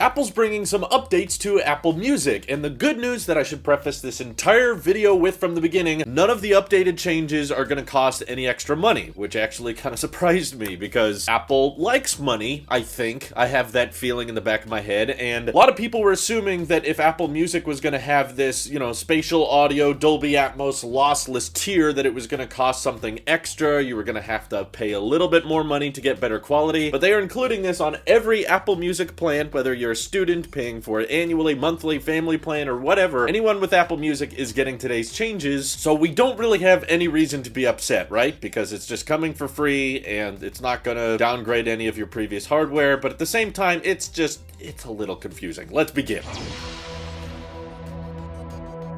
Apple's bringing some updates to Apple Music, and the good news that I should preface this entire video with from the beginning, none of the updated changes are going to cost any extra money, which actually kind of surprised me because Apple likes money, I think. I have that feeling in the back of my head, and a lot of people were assuming that if Apple Music was going to have this, spatial audio, Dolby Atmos, lossless tier, that it was going to cost something extra. You were going to have to pay a little bit more money to get better quality, but they are including this on every Apple Music plan, whether you're a student paying for it annually, monthly, family plan, or whatever. Anyone with Apple Music is getting today's changes, so we don't really have any reason to be upset, right? Because it's just coming for free, and it's not gonna downgrade any of your previous hardware, but at the same time, it's a little confusing. Let's begin.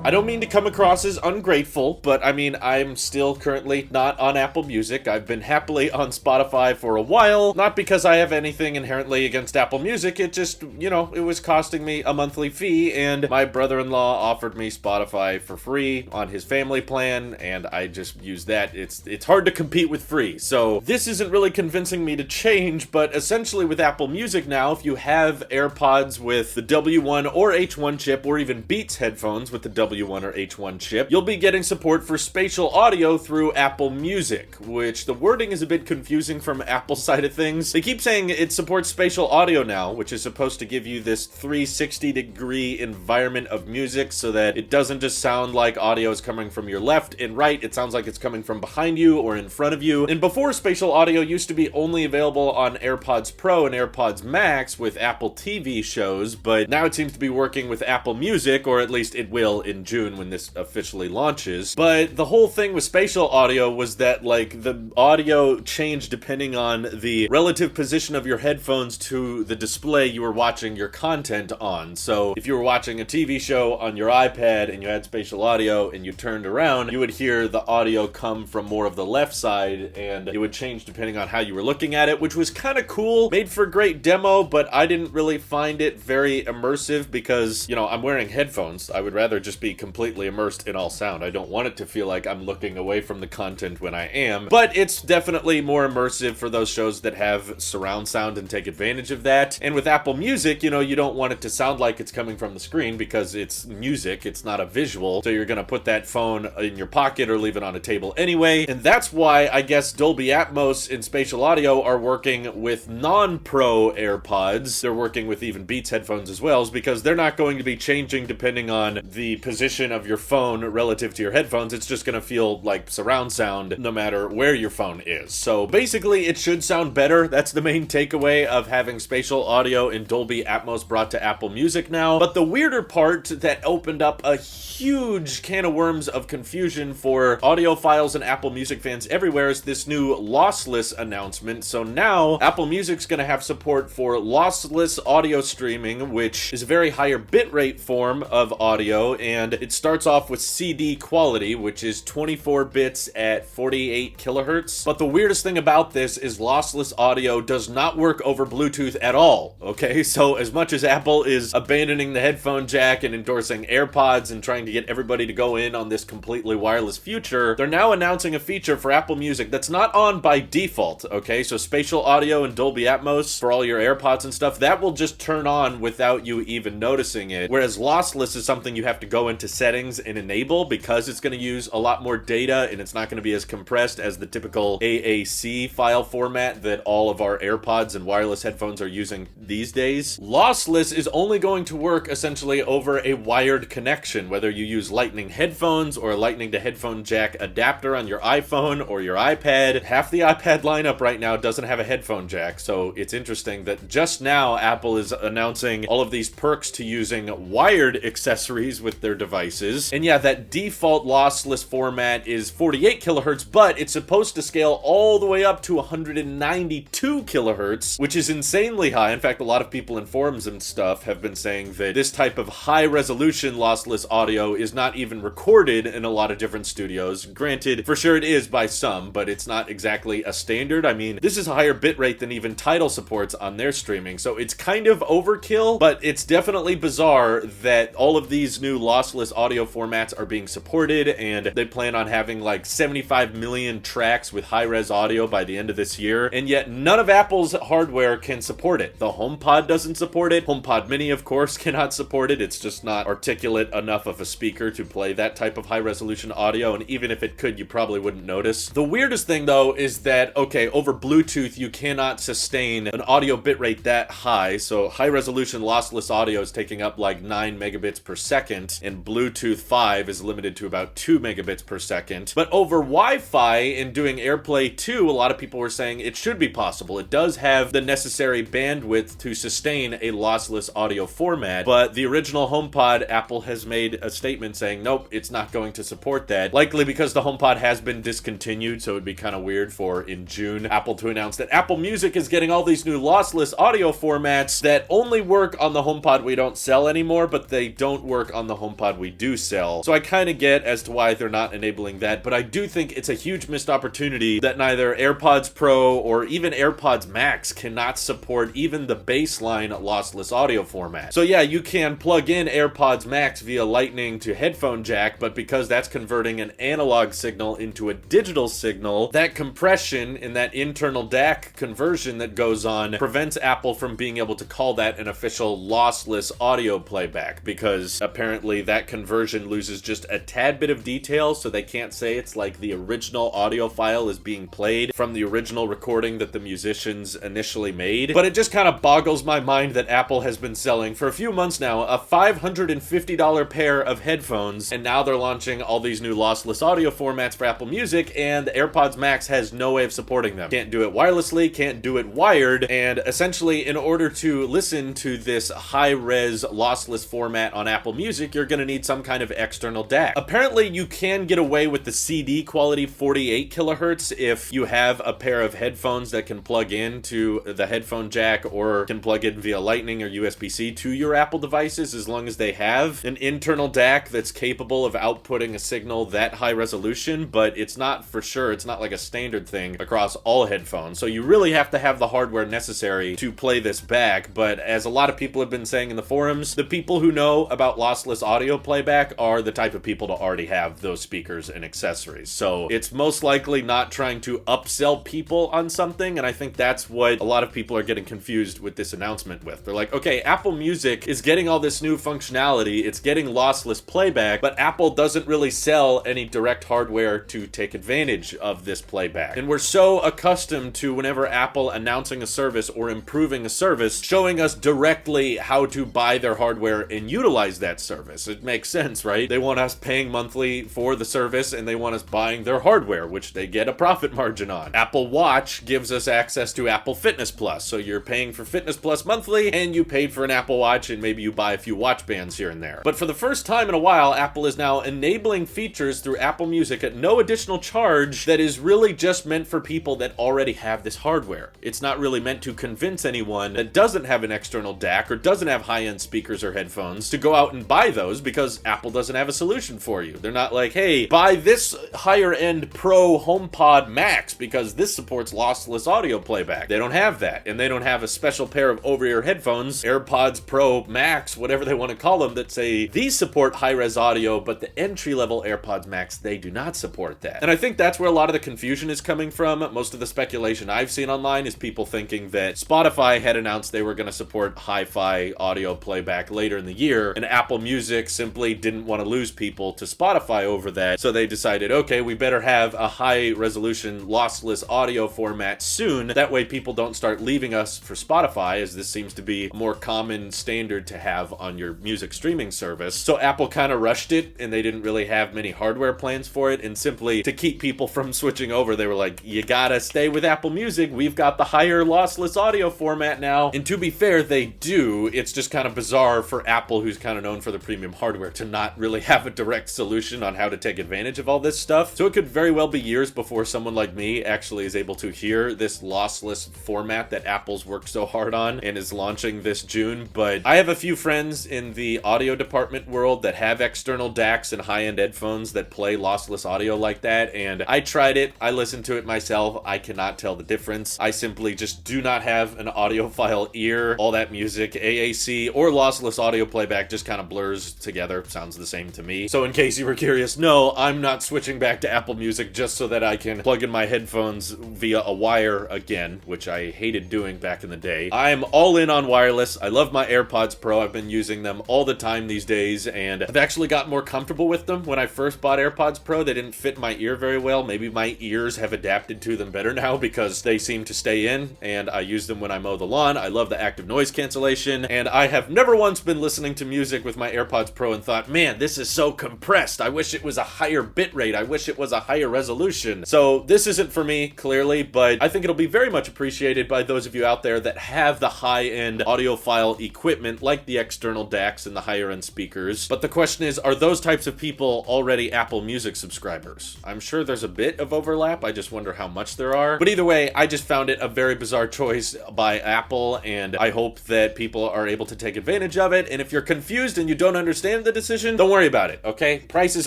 I don't mean to come across as ungrateful, but I mean, I'm still currently not on Apple Music. I've been happily on Spotify for a while, not because I have anything inherently against Apple Music, it just, it was costing me a monthly fee, and my brother-in-law offered me Spotify for free on his family plan, and I just used that. It's hard to compete with free, so this isn't really convincing me to change, but essentially with Apple Music now, if you have AirPods with the W1 or H1 chip, or even Beats headphones with the W1 or H1 chip, you'll be getting support for spatial audio through Apple Music, which the wording is a bit confusing from Apple's side of things. They keep saying it supports spatial audio now, which is supposed to give you this 360-degree environment of music so that it doesn't just sound like audio is coming from your left and right, it sounds like it's coming from behind you or in front of you. And before, spatial audio used to be only available on AirPods Pro and AirPods Max with Apple TV shows, but now it seems to be working with Apple Music, or at least it will in June when this officially launches. But the whole thing with spatial audio was that, the audio changed depending on the relative position of your headphones to the display you were watching your content on. So if you were watching a TV show on your iPad and you had spatial audio and you turned around, you would hear the audio come from more of the left side, and it would change depending on how you were looking at it, which was kind of cool. Made for a great demo, but I didn't really find it very immersive because, I'm wearing headphones. I would rather just be completely immersed in all sound. I don't want it to feel like I'm looking away from the content when I am, but it's definitely more immersive for those shows that have surround sound and take advantage of that. And with Apple Music, you don't want it to sound like it's coming from the screen because it's music, it's not a visual, so you're gonna put that phone in your pocket or leave it on a table anyway, and that's why I guess Dolby Atmos and spatial audio are working with non-pro AirPods. They're working with even Beats headphones as well, because they're not going to be changing depending on the position of your phone relative to your headphones. It's just going to feel like surround sound no matter where your phone is. So basically it should sound better. That's the main takeaway of having spatial audio and Dolby Atmos brought to Apple Music now. But the weirder part that opened up a huge can of worms of confusion for audiophiles and Apple Music fans everywhere is this new lossless announcement. So now Apple Music's going to have support for lossless audio streaming, which is a very higher bitrate form of audio, and it starts off with CD quality, which is 24 bits at 48 kilohertz. But the weirdest thing about this is lossless audio does not work over Bluetooth at all, okay? So as much as Apple is abandoning the headphone jack and endorsing AirPods and trying to get everybody to go in on this completely wireless future, they're now announcing a feature for Apple Music that's not on by default, okay? So spatial audio and Dolby Atmos for all your AirPods and stuff, that will just turn on without you even noticing it. Whereas lossless is something you have to go into settings and enable because it's going to use a lot more data and it's not going to be as compressed as the typical AAC file format that all of our AirPods and wireless headphones are using these days. Lossless is only going to work essentially over a wired connection, whether you use Lightning headphones or a Lightning to headphone jack adapter on your iPhone or your iPad. Half the iPad lineup right now doesn't have a headphone jack, so it's interesting that just now Apple is announcing all of these perks to using wired accessories with their devices. And yeah, that default lossless format is 48 kilohertz, but it's supposed to scale all the way up to 192 kilohertz, which is insanely high. In fact, a lot of people in forums and stuff have been saying that this type of high resolution lossless audio is not even recorded in a lot of different studios. Granted, for sure it is by some, but it's not exactly a standard. I mean, this is a higher bitrate than even Tidal supports on their streaming, so it's kind of overkill, but it's definitely bizarre that all of these new lossless lossless audio formats are being supported, and they plan on having like 75 million tracks with high-res audio by the end of this year, and yet none of Apple's hardware can support it. The HomePod doesn't support it. HomePod Mini, of course, cannot support it. It's just not articulate enough of a speaker to play that type of high-resolution audio, and even if it could, you probably wouldn't notice. The weirdest thing, though, is that, okay, over Bluetooth, you cannot sustain an audio bitrate that high, so high-resolution lossless audio is taking up like 9 megabits per second, and Bluetooth 5 is limited to about 2 megabits per second. But over Wi-Fi and doing AirPlay 2, a lot of people were saying it should be possible. It does have the necessary bandwidth to sustain a lossless audio format, but the original HomePod, Apple has made a statement saying, nope, it's not going to support that. Likely because the HomePod has been discontinued, so it'd be kind of weird for, in June, Apple to announce that Apple Music is getting all these new lossless audio formats that only work on the HomePod we don't sell anymore, but they don't work on the HomePod we do sell. So I kind of get as to why they're not enabling that, but I do think it's a huge missed opportunity that neither AirPods Pro or even AirPods Max cannot support even the baseline lossless audio format. So yeah, you can plug in AirPods Max via Lightning to headphone jack, but because that's converting an analog signal into a digital signal, that compression and that internal DAC conversion that goes on prevents Apple from being able to call that an official lossless audio playback, because apparently that conversion loses just a tad bit of detail, so they can't say it's like the original audio file is being played from the original recording that the musicians initially made. But it just kind of boggles my mind that Apple has been selling for a few months now a $550 pair of headphones, and now they're launching all these new lossless audio formats for Apple Music, and the AirPods Max has no way of supporting them. Can't do it wirelessly, can't do it wired, and essentially in order to listen to this high-res lossless format on Apple Music, you're gonna need some kind of external DAC. Apparently you can get away with the CD quality 48 kilohertz if you have a pair of headphones that can plug into the headphone jack or can plug in via Lightning or USB-C to your Apple devices, as long as they have an internal DAC that's capable of outputting a signal that high resolution, but it's not for sure, it's not like a standard thing across all headphones. So you really have to have the hardware necessary to play this back, but as a lot of people have been saying in the forums, the people who know about lossless audio playback are the type of people to already have those speakers and accessories. So it's most likely not trying to upsell people on something, and I think that's what a lot of people are getting confused with this announcement with. They're like, okay, Apple Music is getting all this new functionality, it's getting lossless playback, but Apple doesn't really sell any direct hardware to take advantage of this playback. And we're so accustomed to whenever Apple announcing a service or improving a service, showing us directly how to buy their hardware and utilize that service. It makes sense, right? They want us paying monthly for the service, and they want us buying their hardware, which they get a profit margin on. Apple Watch gives us access to Apple Fitness Plus, so you're paying for Fitness Plus monthly, and you paid for an Apple Watch, and maybe you buy a few watch bands here and there. But for the first time in a while, Apple is now enabling features through Apple Music at no additional charge that is really just meant for people that already have this hardware. It's not really meant to convince anyone that doesn't have an external DAC or doesn't have high-end speakers or headphones to go out and buy those, because Apple doesn't have a solution for you. They're not like, hey, buy this higher-end Pro HomePod Max because this supports lossless audio playback. They don't have that, and they don't have a special pair of over-ear headphones, AirPods Pro Max, whatever they want to call them, that say these support high-res audio, but the entry-level AirPods Max, they do not support that. And I think that's where a lot of the confusion is coming from. Most of the speculation I've seen online is people thinking that Spotify had announced they were going to support hi-fi audio playback later in the year, and Apple Music simply didn't want to lose people to Spotify over that, so they decided, okay, we better have a high-resolution lossless audio format soon. That way people don't start leaving us for Spotify, as this seems to be a more common standard to have on your music streaming service. So Apple kind of rushed it, and they didn't really have many hardware plans for it, and simply to keep people from switching over, they were like, you gotta stay with Apple Music, we've got the higher lossless audio format now. And to be fair, they do. It's just kind of bizarre for Apple, who's kind of known for the premium hardware, to not really have a direct solution on how to take advantage of all this stuff. So it could very well be years before someone like me actually is able to hear this lossless format that Apple's worked so hard on and is launching this June. But I have a few friends in the audio department world that have external DACs and high-end headphones that play lossless audio like that, and I tried it, I listened to it myself, I cannot tell the difference. I simply just do not have an audiophile ear. All that music, AAC, or lossless audio playback just kind of blurs together together. Sounds the same to me. So in case you were curious, no, I'm not switching back to Apple Music just so that I can plug in my headphones via a wire again, which I hated doing back in the day. I'm all in on wireless. I love my AirPods Pro. I've been using them all the time these days, and I've actually got more comfortable with them. When I first bought AirPods Pro, they didn't fit my ear very well. Maybe my ears have adapted to them better now because they seem to stay in, and I use them when I mow the lawn. I love the active noise cancellation, and I have never once been listening to music with my AirPods Pro and thought, man, this is so compressed. I wish it was a higher bitrate. I wish it was a higher resolution. So this isn't for me, clearly, but I think it'll be very much appreciated by those of you out there that have the high-end audiophile equipment like the external DACs and the higher-end speakers. But the question is, are those types of people already Apple Music subscribers? I'm sure there's a bit of overlap. I just wonder how much there are. But either way, I just found it a very bizarre choice by Apple, and I hope that people are able to take advantage of it. And if you're confused and you don't understand the decision, don't worry about it, okay? Prices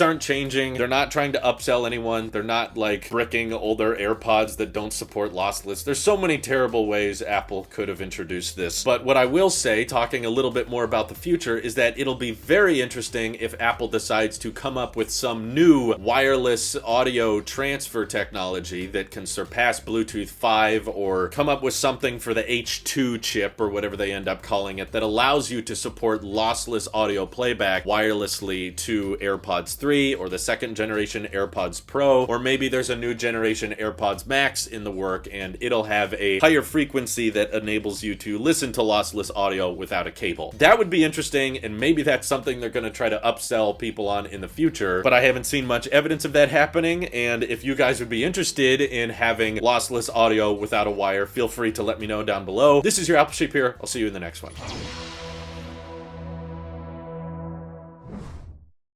aren't changing. They're not trying to upsell anyone. They're not like bricking older AirPods that don't support lossless. There's so many terrible ways Apple could have introduced this. But what I will say, talking a little bit more about the future, is that it'll be very interesting if Apple decides to come up with some new wireless audio transfer technology that can surpass Bluetooth 5, or come up with something for the H2 chip or whatever they end up calling it that allows you to support lossless audio playback wirelessly to AirPods 3 or the second generation AirPods Pro, or maybe there's a new generation AirPods Max in the work and it'll have a higher frequency that enables you to listen to lossless audio without a cable. That would be interesting, and maybe that's something they're going to try to upsell people on in the future, but I haven't seen much evidence of that happening. And if you guys would be interested in having lossless audio without a wire, feel free to let me know down below. This is your Apple Sheep here. I'll see you in the next one.